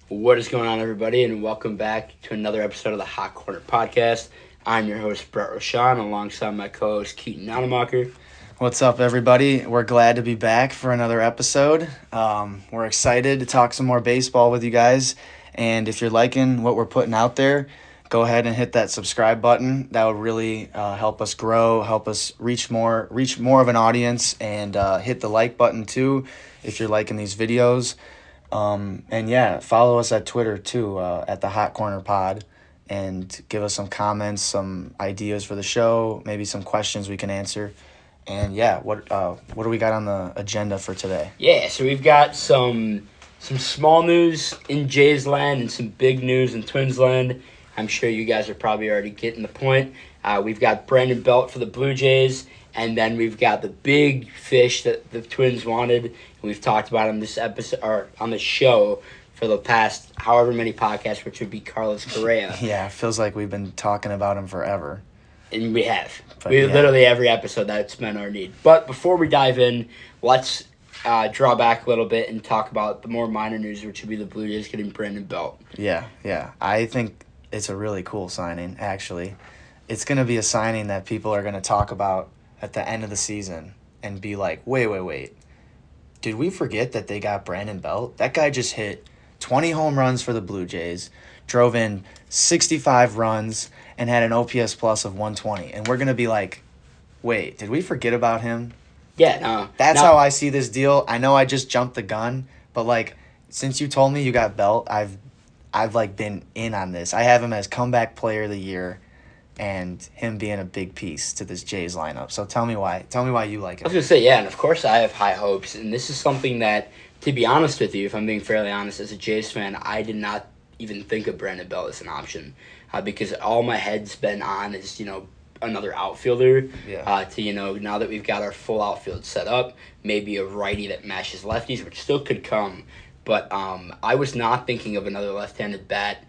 What is going on, everybody, and welcome back to another episode of the Hot Corner Podcast. I'm your host, Brett Roshan, alongside my co-host, Keaton Nonemacher. What's up, everybody? We're glad to be back for another episode. We're excited to talk some more baseball with you guys, and if you're liking what we're putting out there, go ahead and hit that subscribe button. That would really help us grow, help us reach more of an audience, and hit the like button too if you're liking these videos. And yeah, follow us at Twitter too, at the Hot Corner Pod, and give us some comments, some ideas for the show, maybe some questions we can answer. And yeah, what do we got on the agenda for today? Yeah, so we've got some small news in Jays land and some big news in Twins land. I'm sure you guys are probably already getting the point. We've got Brandon Belt for the Blue Jays, and then we've got the big fish that the Twins wanted. And we've talked about on this episode or on the show for the past however many podcasts, which would be Carlos Correa. Yeah, it feels like we've been talking about him forever. And we have. Literally every episode that's been our need. But before we dive in, let's draw back a little bit and talk about the more minor news, which would be the Blue Jays getting Brandon Belt. Yeah. I think it's a really cool signing, actually. It's going to be a signing that people are going to talk about at the end of the season and be like, wait. Did we forget that they got Brandon Belt? That guy just hit 20 home runs for the Blue Jays, drove in 65 runs, and had an OPS plus of 120. And we're going to be like, wait, did we forget about him? Yeah, no. That's how I see this deal. I know I just jumped the gun, but like since you told me you got Belt, I've like been in on this. I have him as comeback player of the year and him being a big piece to this Jays lineup. So tell me why you like I was him. going to say, yeah, and of course I have high hopes. And this is something that, to be honest with you, if I'm being fairly honest, as a Jays fan, I did not even think of Brandon Belt as an option. Because all my head's been on is, another outfielder. Yeah. Now that we've got our full outfield set up, maybe a righty that matches lefties, which still could come. But I was not thinking of another left-handed bat.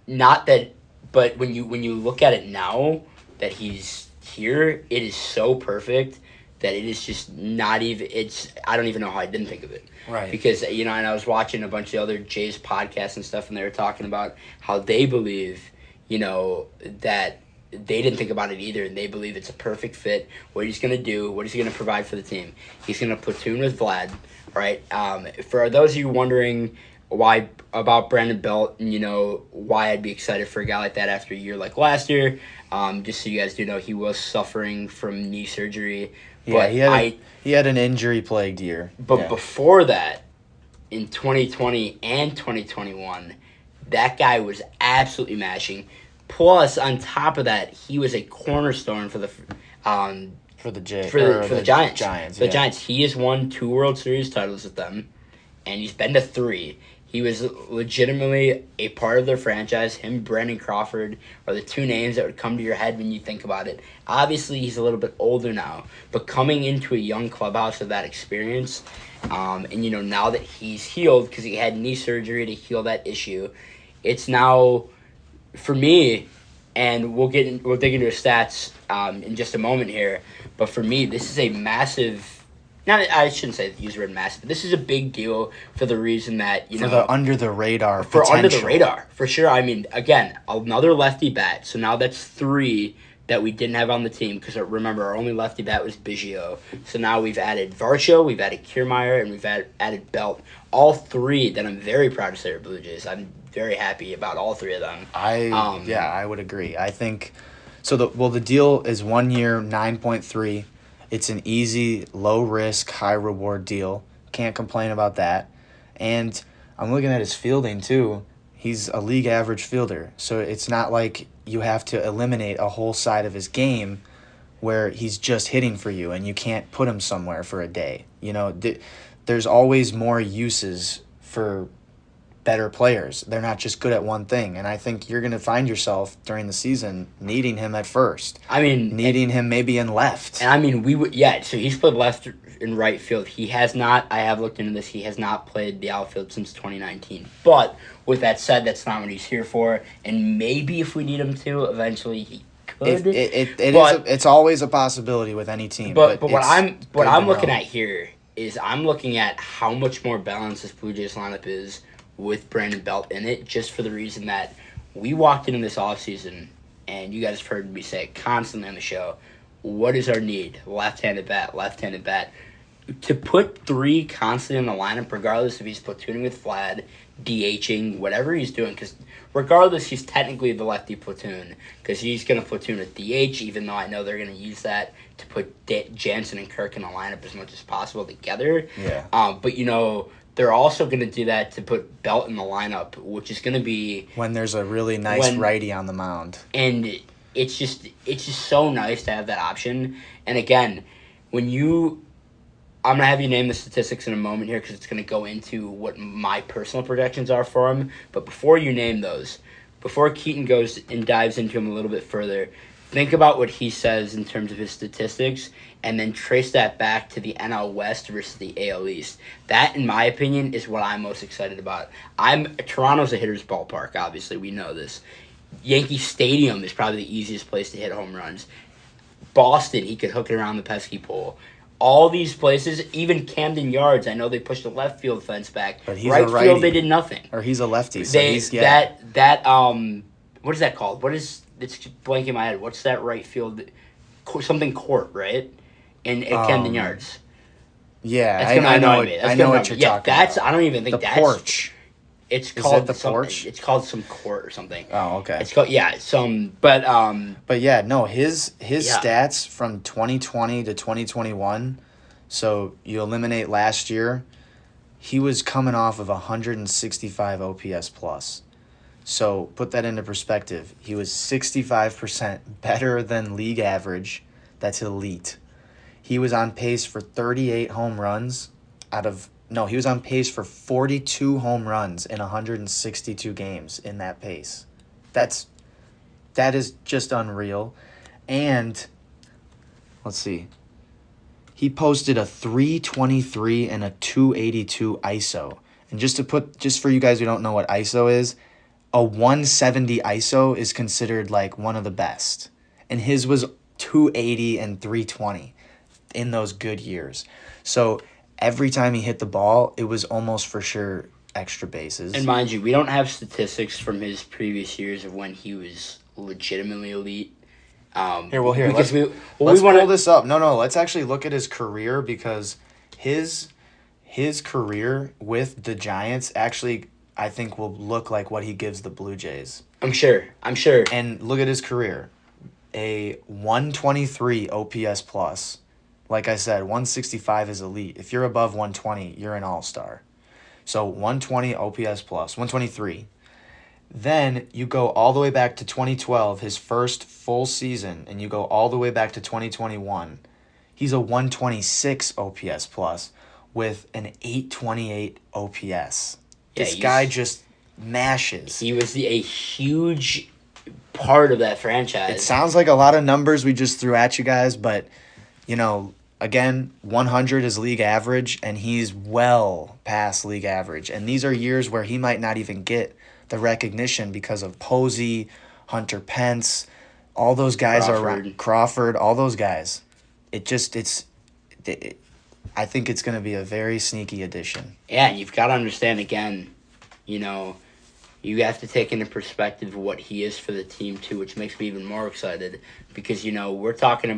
Not that, but when you look at it now that he's here, it is so perfect that it is just not even. I don't even know how I didn't think of it. Right. Because and I was watching a bunch of other Jays podcasts and stuff, and they were talking about how they believe, that they didn't think about it either, and they believe it's a perfect fit. What he's going to do, what he's going to provide for the team. He's going to platoon with Vlad, right? For those of you wondering why about Brandon Belt and, why I'd be excited for a guy like that after a year like last year, just so you guys do know, he was suffering from knee surgery. Yeah, but he had an injury-plagued year. But before that, in 2020 and 2021, that guy was absolutely mashing. Plus, on top of that, he was a cornerstone for the Giants. The Giants. He has won 2 World Series titles with them, and he's been to 3. He was legitimately a part of their franchise. Him, Brandon Crawford, are the 2 names that would come to your head when you think about it. Obviously, he's a little bit older now, but coming into a young clubhouse with that experience, and now that he's healed because he had knee surgery to heal that issue, it's now, for me, and we'll dig into his stats in just a moment here, but for me, this is a massive. I shouldn't say use the word massive, but this is a big deal for the reason that, for the under the radar for sure. I mean, again, another lefty bat. So now that's 3 that we didn't have on the team because remember, our only lefty bat was Biggio. So now we've added Varsho, we've added Kiermaier, and we've added Belt. All 3 that I'm very proud to say are Blue Jays. I'm very happy about all 3 of them. I would agree. I think so. The deal is 1 year, 9.3. It's an easy, low-risk, high-reward deal. Can't complain about that. And I'm looking at his fielding, too. He's a league-average fielder. So it's not like you have to eliminate a whole side of his game where he's just hitting for you and you can't put him somewhere for a day. There's always more uses for better players. They're not just good at one thing. And I think you're going to find yourself during the season needing him at first. Needing him maybe in left. And so he's played left and right field. He has not, I have looked into this, he has not played the outfield since 2019. But with that said, that's not what he's here for. And maybe if we need him to, eventually he could. It's always a possibility with any team. But what I'm looking at here is I'm looking at how much more balanced this Blue Jays lineup is with Brandon Belt in it, just for the reason that we walked into this offseason, and you guys have heard me say it constantly on the show, what is our need? Left-handed bat, left-handed bat. To put 3 constant in the lineup, regardless if he's platooning with Vlad, DHing, whatever he's doing, because regardless, he's technically the lefty platoon, because he's going to platoon with DH, even though I know they're going to use that to put Jansen and Kirk in the lineup as much as possible together. Yeah. But, they're also going to do that to put Belt in the lineup, which is going to be... When there's a really nice righty on the mound. And it's just so nice to have that option. And again, when you... I'm going to have you name the statistics in a moment here because it's going to go into what my personal projections are for him. But before you name those, before Keaton goes and dives into him a little bit further, think about what he says in terms of his statistics and then trace that back to the NL West versus the AL East. That, in my opinion, is what I'm most excited about. Toronto's a hitter's ballpark, obviously. We know this. Yankee Stadium is probably the easiest place to hit home runs. Boston, he could hook it around the pesky pole. All these places, even Camden Yards, I know they pushed the left field fence back. But he's right a righty. field, they did nothing. Or he's a lefty. So what is that called? It's blanking in my head. What's that right field? Something court, right? In Camden Yards. Yeah, I know what you're talking about. I don't even think that's... The porch. It's called the porch. It's called some court or something. Oh, okay. It's called But yeah, no, his stats from 2020 to 2021. So you eliminate last year, he was coming off of 165 OPS plus. So put that into perspective. He was 65% better than league average. That's elite. He was on pace for 38 home runs he was on pace for 42 home runs in 162 games in that pace. That is just unreal. And let's see. He posted a 323 and a 282 ISO. And just for you guys who don't know what ISO is, a 170 ISO is considered like one of the best. And his was 280 and 320 in those good years. So every time he hit the ball, it was almost for sure extra bases. And mind you, we don't have statistics from his previous years of when he was legitimately elite. Let's pull this up. No, let's actually look at his career because his career with the Giants actually, I think, will look like what he gives the Blue Jays. I'm sure. And look at his career. A 123 OPS plus. Like I said, 165 is elite. If you're above 120, you're an all-star. So 120 OPS plus, 123. Then you go all the way back to 2012, his first full season, and you go all the way back to 2021. He's a 126 OPS plus with an 828 OPS. This guy just mashes. He was a huge part of that franchise. It sounds like a lot of numbers we just threw at you guys, but, again, 100 is league average, and he's well past league average. And these are years where he might not even get the recognition because of Posey, Hunter Pence, all those guys are around. Crawford, all those guys. I think it's going to be a very sneaky addition. Yeah, and you've got to understand, again, you have to take into perspective what he is for the team, too, which makes me even more excited because, we're not talking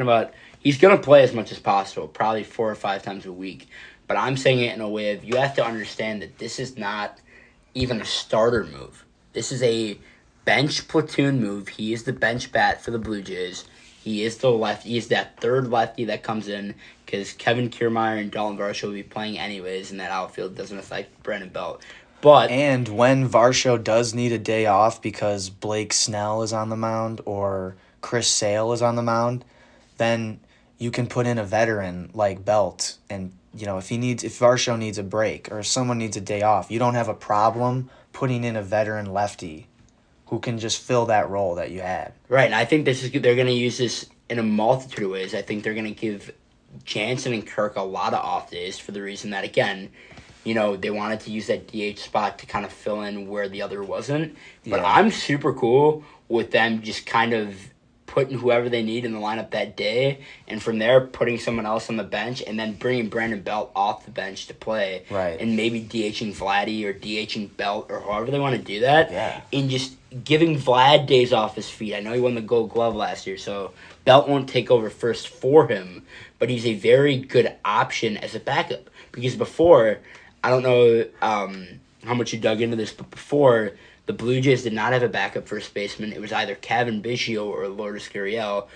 about, he's going to play as much as possible, probably 4 or 5 times a week. But I'm saying it in a way of you have to understand that this is not even a starter move. This is a bench platoon move. He is the bench bat for the Blue Jays. He is the lefty. He is that third lefty that comes in because Kevin Kiermaier and Dalton Varsho will be playing anyways, and that outfield doesn't affect Brandon Belt. And when Varsho does need a day off because Blake Snell is on the mound or Chris Sale is on the mound, then you can put in a veteran like Belt. And, if Varsho needs a break or someone needs a day off, you don't have a problem putting in a veteran lefty who can just fill that role that you had. Right, and I think they're going to use this in a multitude of ways. I think they're going to give Jansen and Kirk a lot of off days for the reason that, again, they wanted to use that DH spot to kind of fill in where the other wasn't. But I'm super cool with them just kind of putting whoever they need in the lineup that day, and from there putting someone else on the bench, and then bringing Brandon Belt off the bench to play, Right. and maybe DHing Vladdy or DHing Belt or however they want to do that, Yeah. and just giving Vlad days off his feet. I know he won the Gold Glove last year, so Belt won't take over first for him, but he's a very good option as a backup. Because before, I don't know how much you dug into this, but before, the Blue Jays did not have a backup first baseman. It was either Kevin Biggio or Lourdes Gurriel,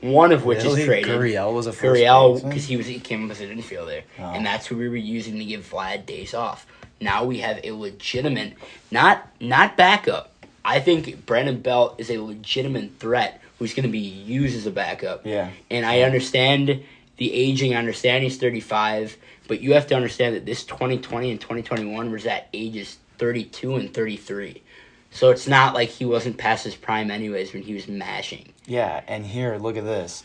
one of which is traded. Gurriel was a first Gurriel, baseman? because he came up as an infielder, Oh. and that's who we were using to give Vlad days off. Now we have a legitimate, not backup. I think Brandon Belt is a legitimate threat who's going to be used as a backup. Yeah. And I understand the aging. I understand he's 35, but you have to understand that this 2020 and 2021 was at ages 32 and 33. So it's not like he wasn't past his prime anyways when he was mashing. Yeah, and here, look at this.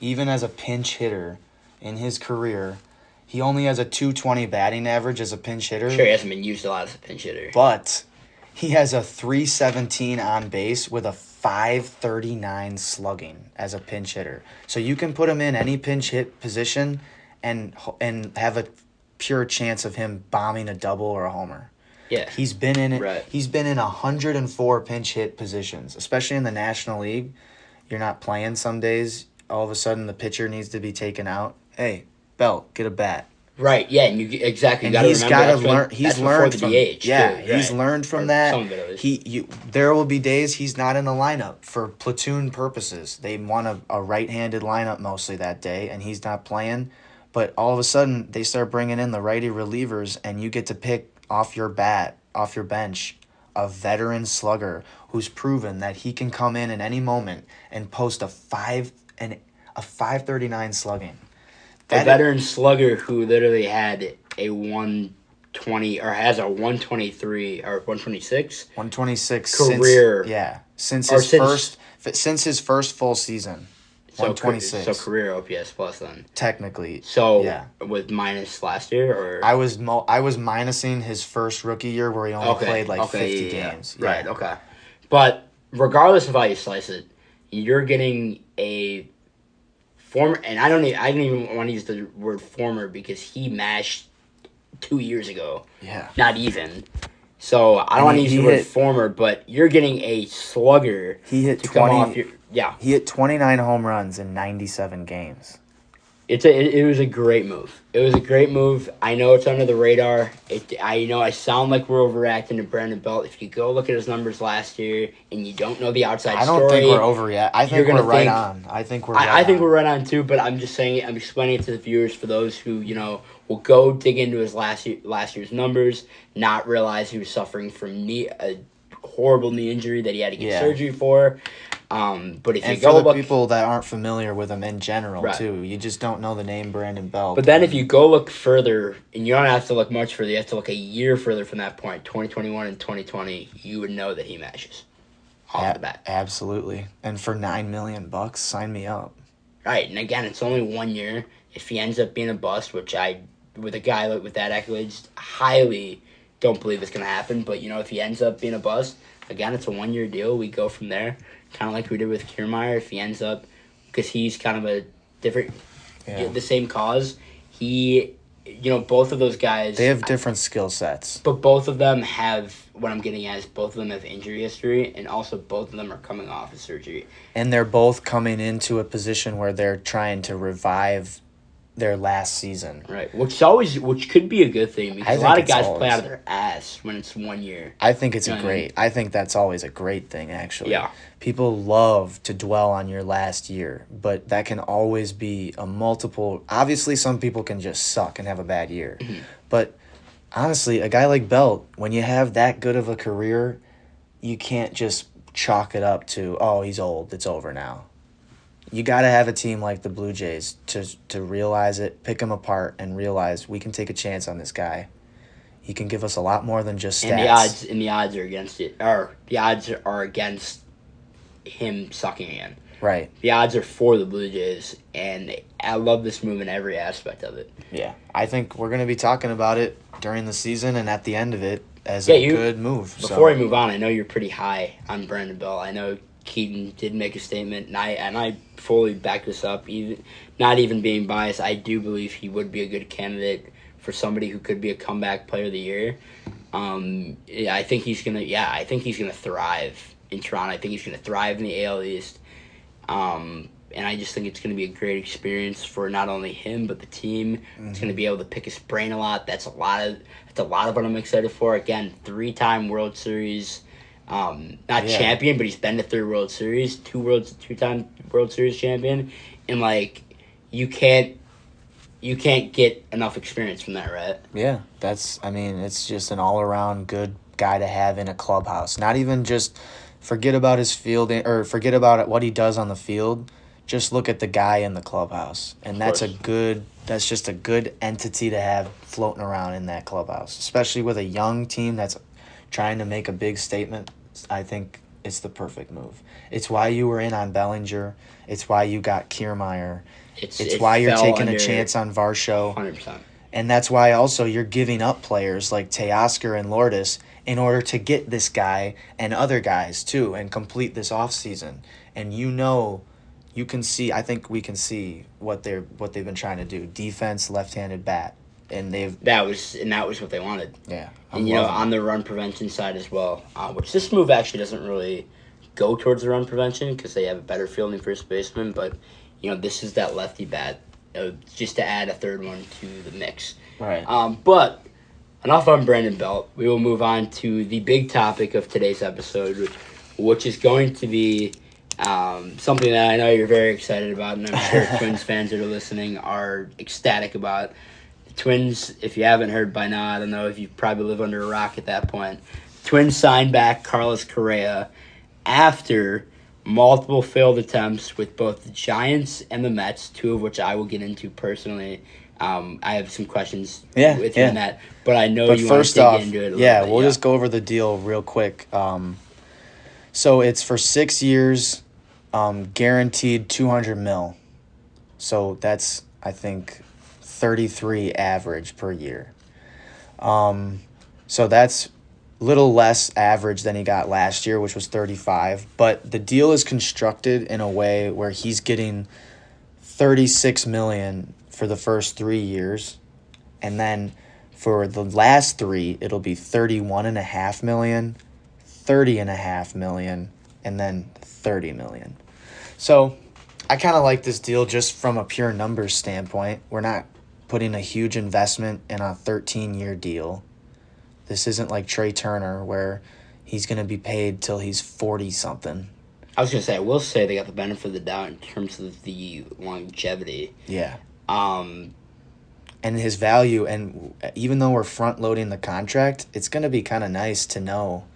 Even as a pinch hitter in his career, he only has a 220 batting average as a pinch hitter. Sure, he hasn't been used a lot as a pinch hitter. But he has a 317 on base with a 539 slugging as a pinch hitter. So you can put him in any pinch hit position and have a pure chance of him bombing a double or a homer. Yeah. He's been in it. Right. He's been in 104 pinch hit positions, especially in the National League. You're not playing some days. All of a sudden, the pitcher needs to be taken out. Hey, Belt, get a bat. Right. Yeah. And you exactly. And got to he's remember got to that's learn. He's learned from the DH. yeah. Too, He's right. learned from Or that. some of it at least. There will be days he's not in the lineup for platoon purposes. They want a right-handed lineup mostly that day, and he's not playing. But all of a sudden, they start bringing in the righty relievers, and you get to pick off your bench, a veteran slugger who's proven that he can come in at any moment and post a 539 slugging. A veteran slugger who literally had a 120 or has a 123 or 126 126 career. Since his first full season. So 126. So career OPS plus then. Technically. So yeah. with minus last year or I was minusing his first rookie year where he only played 50 games. Yeah. Right, okay. But regardless of how you slice it, you're getting a former, and I don't even want to use the word former because he mashed 2 years ago. Yeah. Not even. So I don't want to use the word former, but you're getting a slugger. He hit 20. He hit 29 home runs in 97 games. It was a great move. It was a great move. I know it's under the radar. I know I sound like we're overreacting to Brandon Belt. If you go look at his numbers last year and you don't know the outside story, I don't think we're overreacting. I think we're right on. I think we're right on too. But I'm just saying. I'm explaining it to the viewers for those who will go dig into his last year's numbers, not realize he was suffering from a horrible knee injury that he had to get surgery for. But if you go for the look, people that aren't familiar with him in general right. too, you just don't know the name Brandon Belt. But then if you go look further, and you don't have to look much further, you have to look a year further from that point, 2021 and 2020, you would know that he mashes off the bat. Absolutely. And for $9 million, sign me up. Right, and again, it's only 1 year. If he ends up being a bust, which with a guy with that accolades, highly don't believe it's going to happen. But, if he ends up being a bust, again, it's a 1 year deal. We go from there. Kind of like we did with Kiermaier, if he ends up, because he's kind of a different, the same cause. Both of those guys. They have different skill sets. But both of them have, what I'm getting at is both of them have injury history, and also both of them are coming off of surgery. And they're both coming into a position where they're trying to revive their last season. Right, which could be a good thing because a lot of guys play out of their ass when it's 1 year. I think it's I think that's always a great thing, actually. Yeah. People love to dwell on your last year, but that can always be a multiple. Obviously, some people can just suck and have a bad year. Mm-hmm. But honestly, a guy like Belt, when you have that good of a career, you can't just chalk it up to, oh, he's old, it's over now. You got to have a team like the Blue Jays to realize it, pick him apart, and realize we can take a chance on this guy. He can give us a lot more than just stats. And the odds are against it. Or the odds are against him sucking again. Right. The odds are for the Blue Jays, and I love this move in every aspect of it. Yeah. I think we're going to be talking about it during the season and at the end of it as a good move. Before we move on, I know you're pretty high on Brandon Belt. I know Keaton did make a statement, and I fully back this up. Even not even being biased, I do believe he would be a good candidate for somebody who could be a comeback player of the year. Yeah, I think he's gonna thrive in Toronto. I think he's gonna thrive in the AL East. And I just think it's going to be a great experience for not only him but the team. Mm-hmm. It's going to be able to pick his brain a lot. That's a lot of what I'm excited for. Again, 3-time World Series, champion, but he's been to 3 World Series, 2-time World Series champion, and like you can't get enough experience from that, right? Yeah, it's just an all around good guy to have in a clubhouse. Not even just forget about his fielding or forget about what he does on the field. Just look at the guy in the clubhouse, and that's just a good entity to have floating around in that clubhouse, especially with a young team that's trying to make a big statement. I think it's the perfect move. It's why you were in on Bellinger. It's why you got Kiermaier. It's why you're taking a chance on Varsho. 100%. And that's why also you're giving up players like Teoscar and Lourdes in order to get this guy and other guys too and complete this offseason. And you can see, I think we can see what they've been trying to do. Defense, left-handed bat. And that was what they wanted. Yeah. And on the run prevention side as well, which this move actually doesn't really go towards the run prevention because they have a better fielding first baseman, but this is that lefty bat, just to add a third one to the mix. Right. But enough on Brandon Belt. We will move on to the big topic of today's episode, which is going to be something that I know you're very excited about, and I'm sure Twins fans that are listening are ecstatic about. The Twins, if you haven't heard by now, I don't know if you probably live under a rock at that point. Twins signed back Carlos Correa after multiple failed attempts with both the Giants and the Mets, 2 of which I will get into personally. I have some questions with you on that, but I know you want to dig into it a little bit. We'll just go over the deal real quick. So it's for 6 years, guaranteed $200 million. So that's, I think, 33 average per year. So that's little less average than he got last year, which was 35. But the deal is constructed in a way where he's getting $36 million for the first 3 years, and then for the last 3, it'll be $31.5 million, $30.5 million, and then $30 million. So I kind of like this deal just from a pure numbers standpoint. We're not putting a huge investment in a 13-year deal. This isn't like Trey Turner where he's going to be paid till he's 40-something. I was going to say, I will say they got the benefit of the doubt in terms of the longevity. Yeah. And his value, and even though we're front-loading the contract, it's going to be kind of nice to know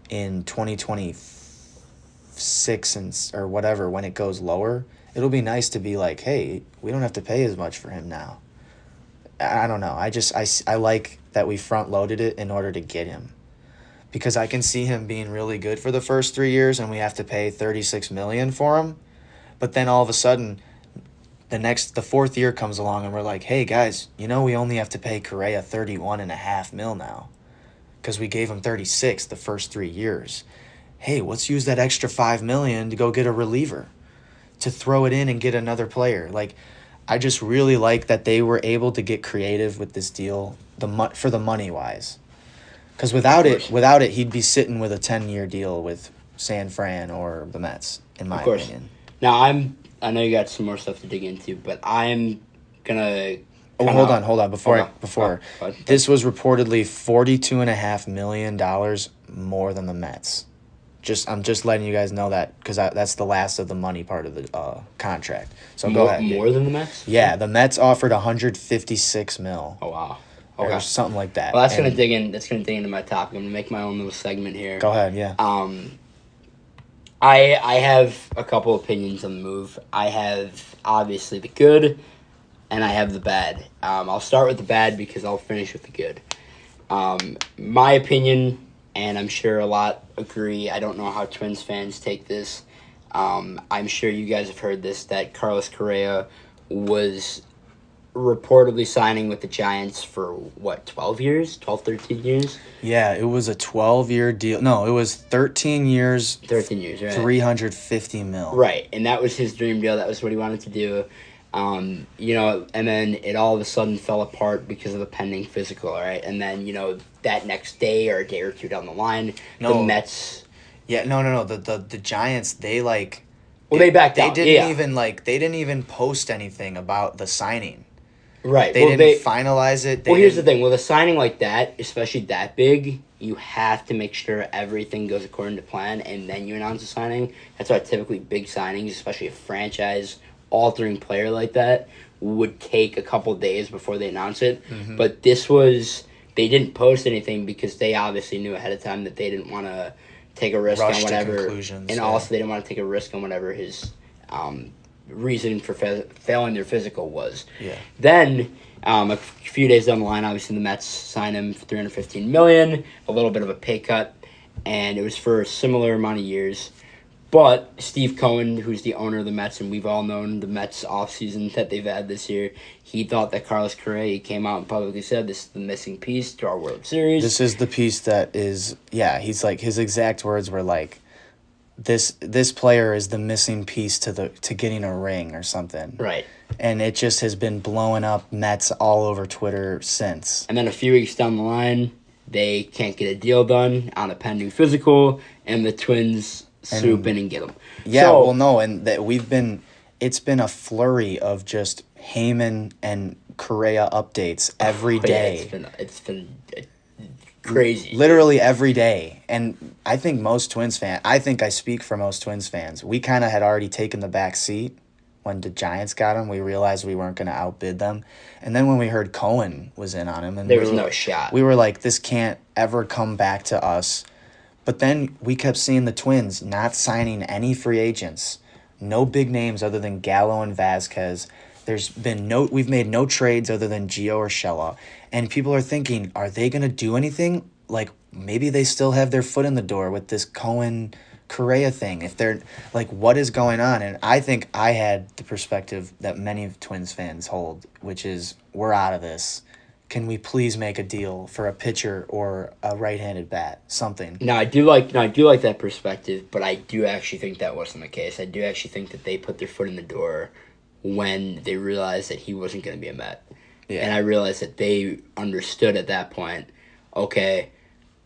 in 2026 or whatever, when it goes lower, it'll be nice to be like, hey, we don't have to pay as much for him now. I don't know. I like that we front-loaded it in order to get him. Because I can see him being really good for the first 3 years, and we have to pay $36 million for him. But then all of a sudden, the fourth year comes along, and we're like, hey, guys, we only have to pay Correa $31.5 million now. Because we gave him 36 the first 3 years. Hey, let's use that extra $5 million to go get a reliever, to throw it in and get another player. Like, I just really like that they were able to get creative with this deal, for the money wise. Because without it, he'd be sitting with a 10-year deal with San Fran or the Mets, in my opinion. Now I know you got some more stuff to dig into, but I'm gonna. Hold on. Before this was reportedly $42.5 million more than the Mets. I'm just letting you guys know that because that's the last of the money part of the contract. So go ahead. More than the Mets? Yeah, the Mets offered $156 million. Oh wow. Okay. Or something like that. Well, that's gonna dig into my topic. I'm gonna make my own little segment here. Go ahead. Yeah. I have a couple opinions on the move. I have obviously the good, and I have the bad. I'll start with the bad because I'll finish with the good. My opinion, and I'm sure a lot agree. I don't know how Twins fans take this. I'm sure you guys have heard this, that Carlos Correa was reportedly signing with the Giants for, what, 12 years? 12, 13 years? Yeah, it was a 12-year deal. No, it was 13 years, 13 years, right? 350 mil. Right, and that was his dream deal. That was what he wanted to do. And then it all of a sudden fell apart because of the pending physical, right? And then, that next day or a day or two down the line, the Mets... Yeah, no. The Giants, they like... Well, they backed out. They didn't even post anything about the signing. Right. They didn't finalize it. Here's the thing. With a signing like that, especially that big, you have to make sure everything goes according to plan, and then you announce a signing. That's why typically big signings, especially a franchise-altering player like that, would take a couple days before they announce it. Mm-hmm. But this was... They didn't post anything because they obviously knew ahead of time that they didn't want to take a risk on whatever. And also they didn't want to take a risk on whatever his reason for failing their physical was. Yeah. Then, a few days down the line, obviously the Mets signed him for $315 million, a little bit of a pay cut, and it was for a similar amount of years. But Steve Cohen, who's the owner of the Mets, and we've all known the Mets offseason that they've had this year, he thought that Carlos Correa, he came out and publicly said, this is the missing piece to our World Series. This is the piece that is, he's like, his exact words were like, this player is the missing piece to getting a ring or something. Right. And it just has been blowing up Mets all over Twitter since. And then a few weeks down the line, they can't get a deal done on a pending physical, and the Twins swoop in and get them. Yeah, and that it's been a flurry of just Heyman and Correa updates every day. Yeah, it's been crazy. Literally every day. And I think most Twins fans, I think I speak for most Twins fans, we kind of had already taken the back seat when the Giants got him. We realized we weren't going to outbid them. And then when we heard Cohen was in on him, and there was no shot. We were like, this can't ever come back to us. But then we kept seeing the Twins not signing any free agents. No big names other than Gallo and Vasquez. We've made no trades other than Gio or Urshela. And people are thinking, are they going to do anything? Like, maybe they still have their foot in the door with this Cohen Correa thing. If they're like, what is going on? And I think I had the perspective that many Twins fans hold, which is, we're out of this. Can we please make a deal for a pitcher or a right-handed bat? Something. No, I do like that perspective, but I do actually think that wasn't the case. I do actually think that they put their foot in the door when they realized that he wasn't going to be a Met. Yeah. And I realized that they understood at that point, okay,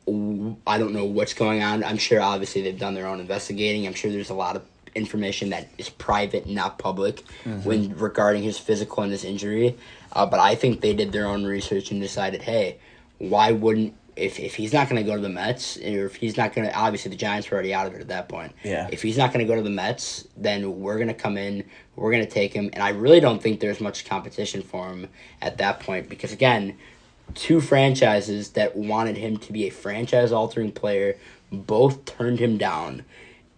I don't know what's going on. I'm sure obviously they've done their own investigating. I'm sure there's a lot of information that is private, not public, when regarding his physical and his injury. But I think they did their own research and decided, hey, why wouldn't, if he's not going to go to the Mets, or if he's not going to, obviously the Giants were already out of it at that point. Yeah. If he's not going to go to the Mets, then we're going to come in, we're going to take him. And I really don't think there's much competition for him at that point because, again, two franchises that wanted him to be a franchise-altering player both turned him down.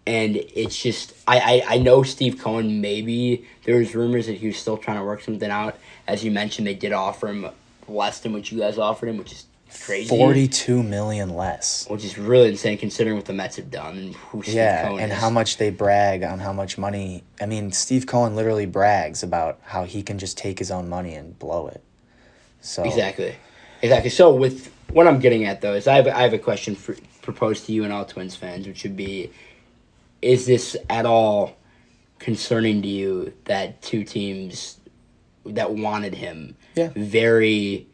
And it's just, I know Steve Cohen, maybe there was rumors that he was still trying to work something out. As you mentioned, they did offer him less than what you guys offered him, which is crazy. $42 million less. Which is really insane considering what the Mets have done and who Steve Cohen and is. How much they brag on how much money. I mean, Steve Cohen literally brags about how he can just take his own money and blow it. So Exactly. So with what I'm getting at, though, is I have a question proposed to you and all Twins fans, which would be, is this at all concerning to you that two teams that wanted him very,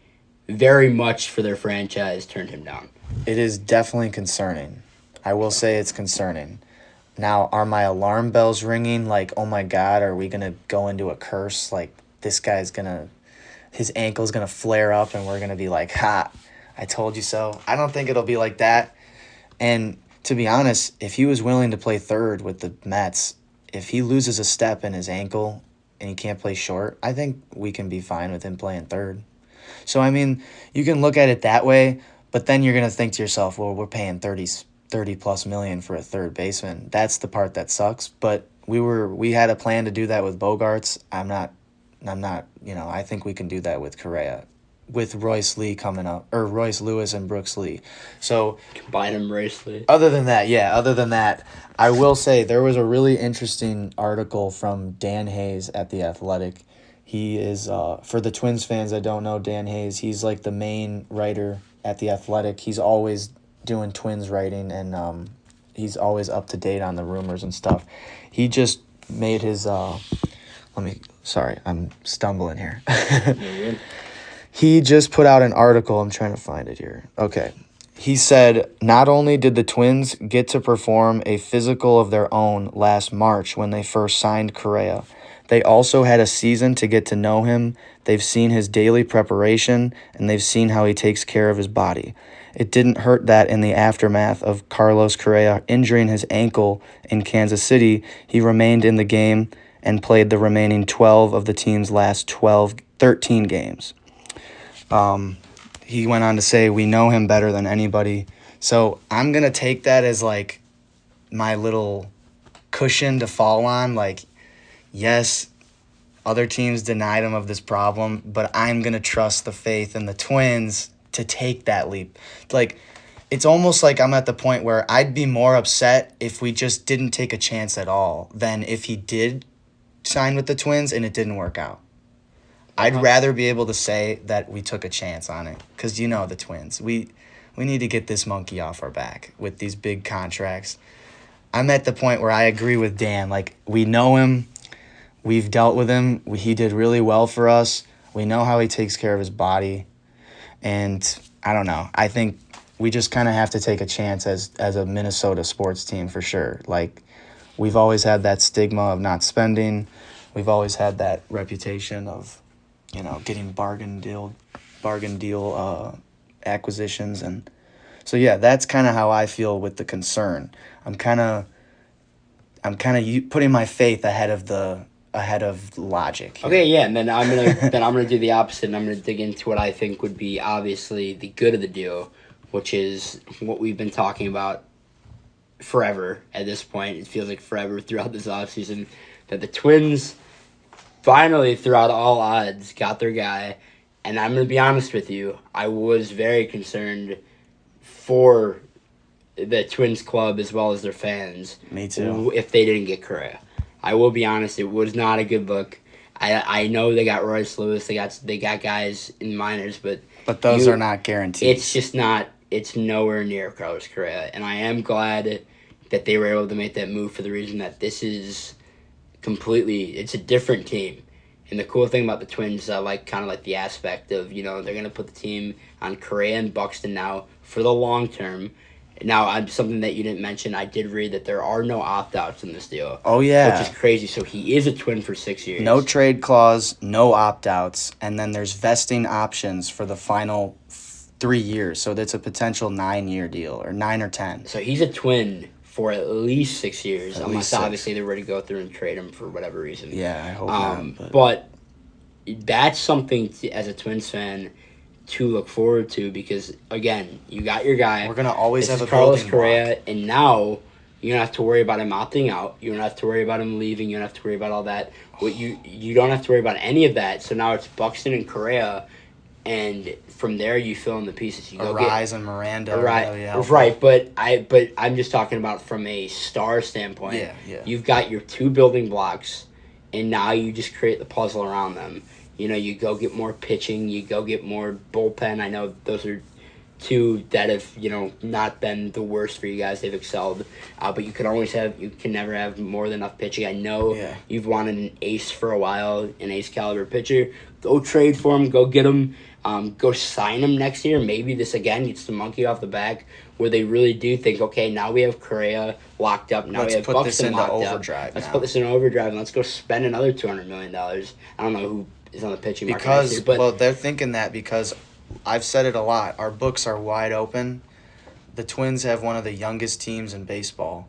very much for their franchise turned him down? It is definitely concerning. I will say it's concerning. Now, are my alarm bells ringing like, oh my God, are we going to go into a curse? Like, this guy's going to, his ankle's going to flare up and we're going to be like, ha, I told you so. I don't think it'll be like that. And to be honest, if he was willing to play third with the Mets, if he loses a step in his ankle and he can't play short, I think we can be fine with him playing third. So, I mean, you can look at it that way, but then you're going to think to yourself, well, we're paying 30+ million for a third baseman. That's the part that sucks. But we had a plan to do that with Bogarts. I'm not, I think we can do that with Correa, with Royce Lewis and Brooks Lee. So combine him, Royce Lee. Other than that, I will say there was a really interesting article from Dan Hayes at The Athletic. He is, for the Twins fans that don't know Dan Hayes, he's like the main writer at The Athletic. He's always doing Twins writing, and he's always up to date on the rumors and stuff. He just made his, sorry, I'm stumbling here. He just put out an article. I'm trying to find it here. Okay. He said, not only did the Twins get to perform a physical of their own last March when they first signed Correa, they also had a season to get to know him. They've seen his daily preparation, and they've seen how he takes care of his body. It didn't hurt that in the aftermath of Carlos Correa injuring his ankle in Kansas City, he remained in the game and played the remaining 12 of the team's last 13 games. He went on to say, we know him better than anybody. So I'm going to take that as like my little cushion to fall on. Like, yes, other teams denied him of this problem, but I'm going to trust the faith in the Twins to take that leap. Like, it's almost like I'm at the point where I'd be more upset if we just didn't take a chance at all than if he did sign with the Twins and it didn't work out. I'd rather be able to say that we took a chance on it because, you know, the Twins. We need to get this monkey off our back with these big contracts. I'm at the point where I agree with Dan. Like, we know him. We've dealt with him. He did really well for us. We know how he takes care of his body. And I don't know. I think we just kind of have to take a chance as a Minnesota sports team for sure. Like, we've always had that stigma of not spending. We've always had that reputation of, you know, getting bargain deal acquisitions. And so, yeah, that's kind of how I feel with the concern. I'm kind of putting my faith ahead of logic here. Okay, yeah, and then I'm gonna do the opposite, and I'm gonna dig into what I think would be obviously the good of the deal, which is what we've been talking about forever at this point. It feels like forever throughout this offseason that the Twins finally, throughout all odds, got their guy. And I'm going to be honest with you, I was very concerned for the Twins club as well as their fans. Me too. If they didn't get Correa. I will be honest, it was not a good look. I know they got Royce Lewis, they got guys in minors, but those are not guaranteed. It's just not, it's nowhere near Carlos Correa. And I am glad that they were able to make that move for the reason that this is it's a different team. And the cool thing about the Twins, I like kind of like the aspect of, you know, they're going to put the team on Correa and Buxton now for the long term. Now, something that you didn't mention, I did read that there are no opt-outs in this deal. Oh, yeah. Which is crazy. So he is a Twin for 6 years. No trade clause, no opt-outs, and then there's vesting options for the final 3 years. So that's a potential 9-year deal, or 9 or 10. So he's a Twin for at least 6 years, unless obviously they're ready to go through and trade him for whatever reason. Yeah, I hope not. But that's something, as a Twins fan, to look forward to because, again, you got your guy. We're going to always have a Carlos Correa, and now you don't have to worry about him opting out. You don't have to worry about him leaving. You don't have to worry about all that. You don't have to worry about any of that. So now it's Buxton and Correa, and from there you fill in the pieces. You go and Miranda. Right, but I'm just talking about from a star standpoint. Yeah. You've got your two building blocks, and now you just create the puzzle around them. You know, you go get more pitching, you go get more bullpen. I know those are two that have, you know, not been the worst for you guys. They've excelled. But you can never have more than enough pitching. I know you've wanted an ace for a while, an ace caliber pitcher. Go trade for him, go get him. Go sign him next year. Maybe this again gets the monkey off the back where they really do think, okay, now we have Correa locked up. Now we have Buxton locked up. Let's put this in overdrive and let's go spend another $200 million. I don't know who is on the pitching market. Well, they're thinking that because I've said it a lot. Our books are wide open. The Twins have one of the youngest teams in baseball,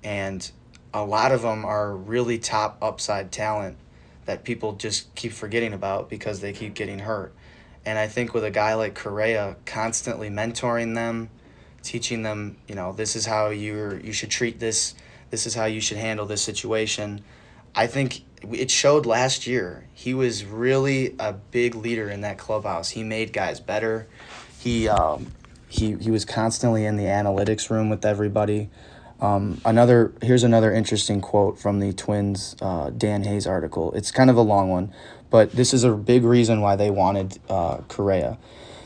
and a lot of them are really top upside talent that people just keep forgetting about because they keep getting hurt. And I think with a guy like Correa constantly mentoring them, teaching them, you know, this is how you should treat this, this is how you should handle this situation. I think it showed last year. He was really a big leader in that clubhouse. He made guys better. He was constantly in the analytics room with everybody. Here's another interesting quote from the Twins Dan Hayes article. It's kind of a long one, but this is a big reason why they wanted Correa.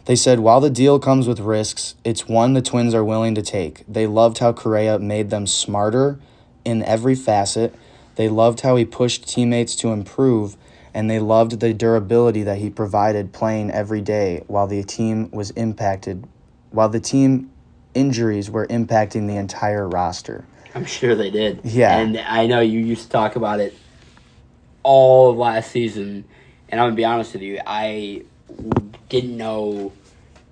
They said, while the deal comes with risks, it's one the Twins are willing to take. They loved how Correa made them smarter in every facet. They loved how he pushed teammates to improve, and they loved the durability that he provided playing every day while the team injuries were impacting the entire roster. I'm sure they did. Yeah. And I know you used to talk about it all of last season, and I'm going to be honest with you, I didn't know,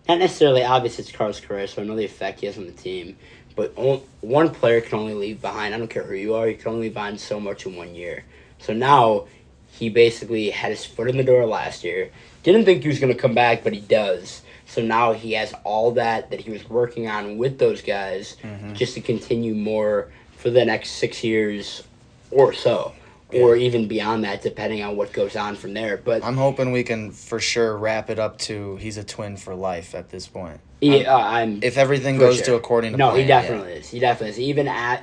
not necessarily obvious it's Carlos Correa, so I know the effect he has on the team, but one player can only leave behind, I don't care who you are, you can only leave behind so much in 1 year. So now he basically had his foot in the door last year, didn't think he was going to come back, but he does. So now he has all that he was working on with those guys just to continue more for the next 6 years or so. Or even beyond that, depending on what goes on from there. But I'm hoping we can for sure wrap it up to he's a Twin for life at this point. Yeah, if everything goes to according to plan. No, he definitely is. He definitely is.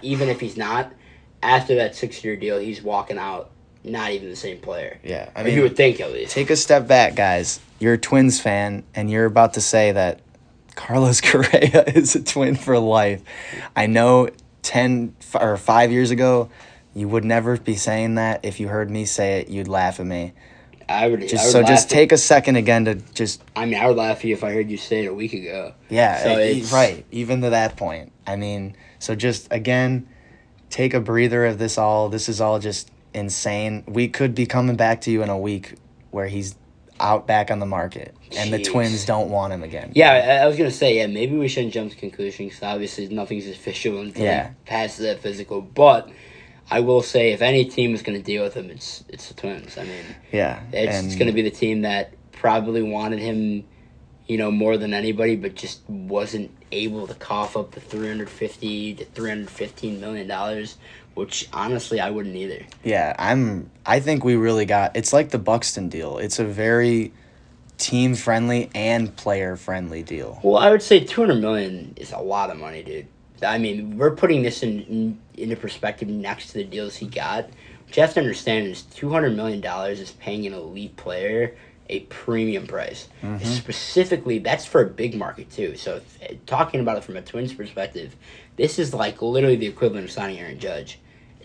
Even if he's not, after that 6-year deal, he's walking out not even the same player. Yeah, I mean, you would think at least. Take a step back, guys. You're a Twins fan, and you're about to say that Carlos Correa is a Twin for life. I know 5 years ago, you would never be saying that. If you heard me say it, you'd laugh at me. I would just take a second again to just... I mean, I would laugh at you if I heard you say it a week ago. Yeah, so right. Even to that point. I mean, so just, again, take a breather of this all. This is all just insane. We could be coming back to you in a week where he's out back on the market, and the Twins don't want him again. Yeah, I was going to say, maybe we shouldn't jump to conclusions, because obviously nothing's official until he passes that physical, but... I will say, if any team is going to deal with him, it's the Twins. I mean, it's going to be the team that probably wanted him, more than anybody, but just wasn't able to cough up the $350 to $315 million, which honestly I wouldn't either. Yeah, I think we really got. It's like the Buxton deal. It's a very team friendly and player friendly deal. Well, I would say $200 million is a lot of money, dude. I mean, we're putting this into perspective next to the deals he got. What you have to understand is $200 million is paying an elite player a premium price. Specifically, that's for a big market, too. So, talking about it from a Twins perspective, this is like literally the equivalent of signing Aaron Judge.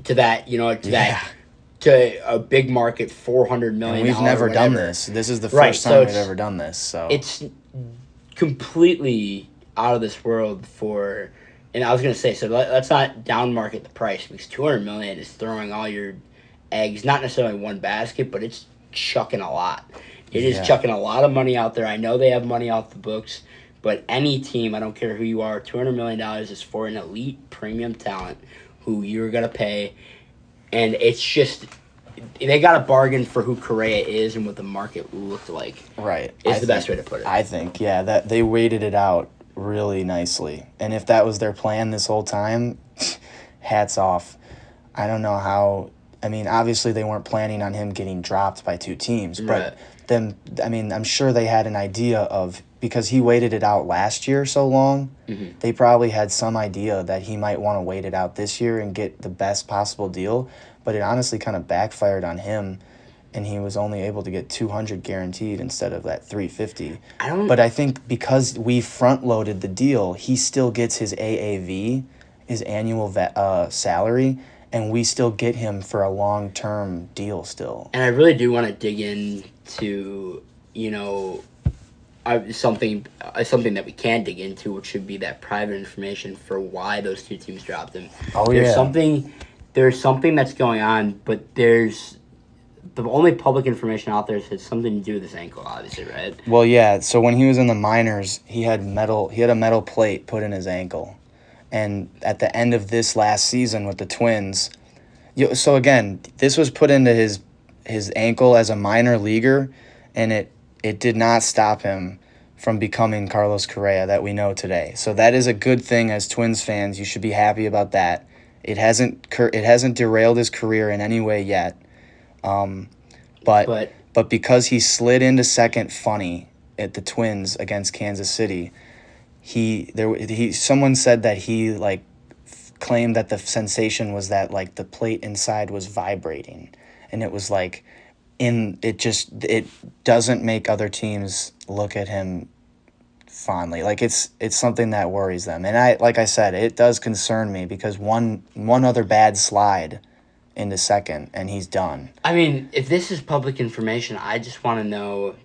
To that, to a big market, $400 million. And we've never done this. This is the first time we've ever done this. So it's completely out of this world for... And I was going to say, so let's not down market the price, because $200 million is throwing all your eggs, not necessarily in one basket, but it's chucking a lot. It is chucking a lot of money out there. I know they have money off the books, but any team, I don't care who you are, $200 million is for an elite premium talent who you're going to pay. And it's just, they got a bargain for who Correa is and what the market looked like. Right. Is the best way to put it. I think, that they waited it out really nicely. And if that was their plan this whole time, hats off. I don't know how... I mean, obviously they weren't planning on him getting dropped by two teams, but then, I mean, I'm sure they had an idea of... Because he waited it out last year so long, they probably had some idea that he might want to wait it out this year and get the best possible deal, but it honestly kind of backfired on him, and he was only able to get $200 guaranteed instead of that $350. But I think because we front-loaded the deal, he still gets his AAV, his annual salary, and we still get him for a long-term deal still. And I really do want to dig into, something that we can dig into, which should be that private information for why those two teams dropped him. There's something that's going on, but the only public information out there has something to do with his ankle, obviously, right? Well, yeah. So when he was in the minors, he had a metal plate put in his ankle, and at the end of this last season with the Twins, so again, this was put into his ankle as a minor leaguer, and it did not stop him from becoming Carlos Correa that we know today. So that is a good thing as Twins fans. You should be happy about that. It hasn't derailed his career in any way yet. But because he slid into second funny at the Twins against Kansas City, someone said that he claimed that the sensation was that like the plate inside was vibrating, and it was like it doesn't make other teams look at him fondly. Like it's something that worries them. And like I said, it does concern me because one other bad slide into second and he's done. I mean, if this is public information, I just want to know,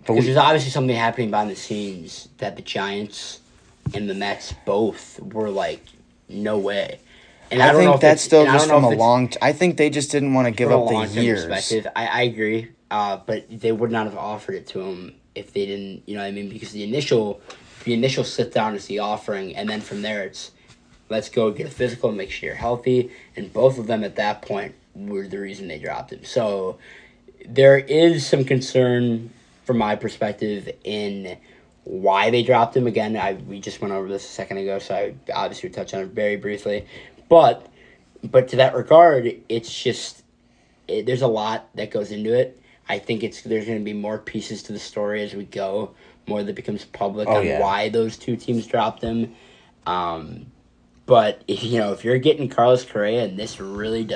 because there's obviously something happening behind the scenes that the Giants and the Mets both were like, no way. And I don't know think if that's still just from a it's long. I think they just didn't want to give from a up the long-term years. perspective. I agree, but they would not have offered it to him if they didn't. You know what I mean? Because the initial sit down is the offering, and then from there it's let's go get a physical and make sure you're healthy. And both of them at that point were the reason they dropped him. So there is some concern from my perspective in why they dropped him. Again, we just went over this a second ago, so I obviously would touch on it very briefly. But to that regard, it's just there's a lot that goes into it. I think there's going to be more pieces to the story as we go, more that becomes public on why those two teams dropped him. But if you're getting Carlos Correa and this really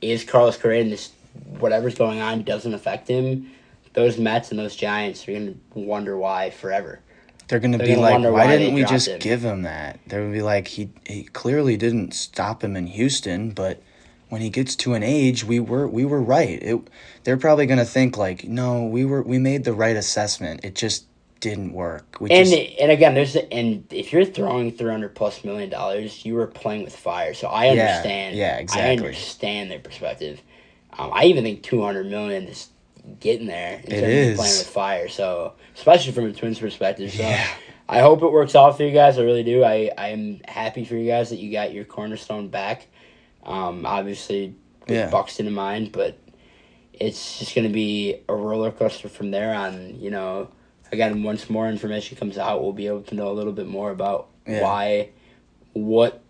is Carlos Correa and this whatever's going on doesn't affect him, those Mets and those Giants are going to wonder why forever. They're going to be like, why didn't we just give him that? They would be like, he clearly didn't stop him in Houston, but when he gets to an age, we were right. They're probably going to think like, no, we made the right assessment. It just didn't work. And again, if you're throwing $300+ million, you were playing with fire. So I understand. Yeah, exactly. I understand their perspective. I even think $200 million is getting there instead of playing with fire. So especially from a Twins perspective. So I hope it works out for you guys. I really do. I am happy for you guys that you got your cornerstone back. Obviously with Buxton in mind, but it's just going to be a roller coaster from there on. Again, once more information comes out, we'll be able to know a little bit more about why for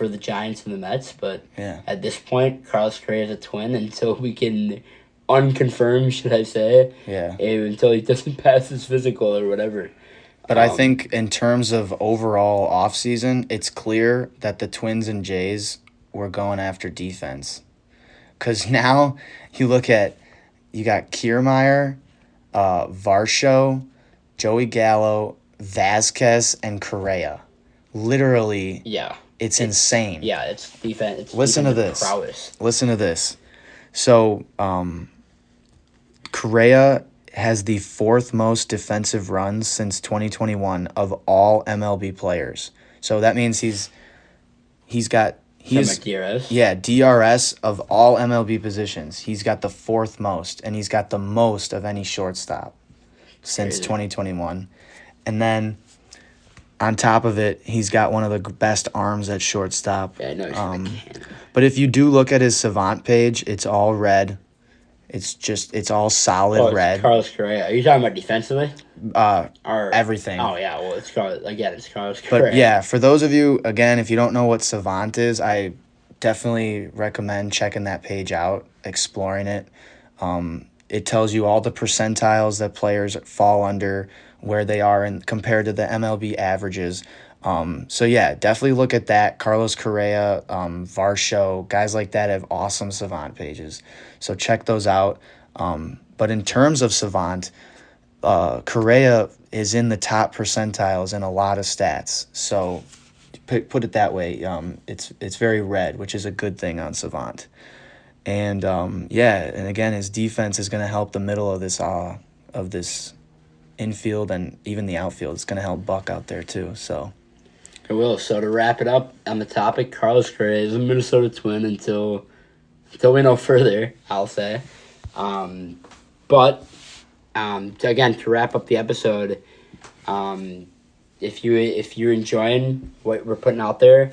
the Giants and the Mets. But at this point, Carlos Correa is a Twin until we can unconfirm, should I say, until he doesn't pass his physical or whatever. But I think in terms of overall offseason, it's clear that the Twins and Jays were going after defense. Because now you got Kiermaier, Varsho, Joey Gallo, Vasquez, and Correa. Literally, it's insane. Yeah, it's defense. Listen to this. Prowess. Listen to this. So, Correa has the fourth most defensive runs since 2021 of all MLB players. So that means he's DRS? Yeah, DRS of all MLB positions. He's got the fourth most, and he's got the most of any shortstop since 2021. And then on top of it, he's got one of the best arms at shortstop. Yeah, I know. But if you do look at his Savant page, it's all red. It's all solid red. Carlos Correa. Are you talking about defensively? Or everything. Oh yeah, well it's Carlos Correa. But yeah, for those of you, again, if you don't know what Savant is, I definitely recommend checking that page out, exploring it. It tells you all the percentiles that players fall under, where they are compared to the MLB averages. So yeah, definitely look at that. Carlos Correa, Varsho, guys like that have awesome Savant pages. So check those out. But in terms of Savant, Correa is in the top percentiles in a lot of stats. So put it that way. It's very red, which is a good thing on Savant. And and again, his defense is going to help the middle of this infield and even the outfield. It's going to help Buck out there too. So. It will. So to wrap it up on the topic, Carlos Correa is a Minnesota Twin until we know further, I'll say. But again, to wrap up the episode, if you're enjoying what we're putting out there,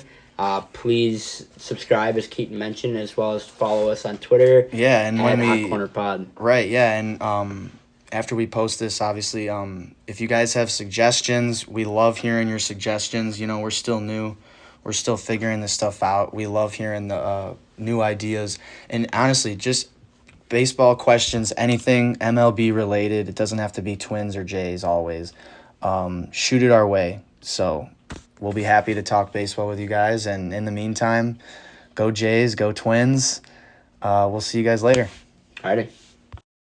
please subscribe, as Keaton mentioned, as well as follow us on Twitter. Yeah, and when Hot Corner Pod. Right. Yeah, and after we post this, obviously, if you guys have suggestions, we love hearing your suggestions. We're still new. We're still figuring this stuff out. We love hearing the new ideas. And honestly, just baseball questions, anything MLB related. It doesn't have to be Twins or Jays always. Shoot it our way. So we'll be happy to talk baseball with you guys. And in the meantime, go Jays, go Twins. We'll see you guys later. Alrighty.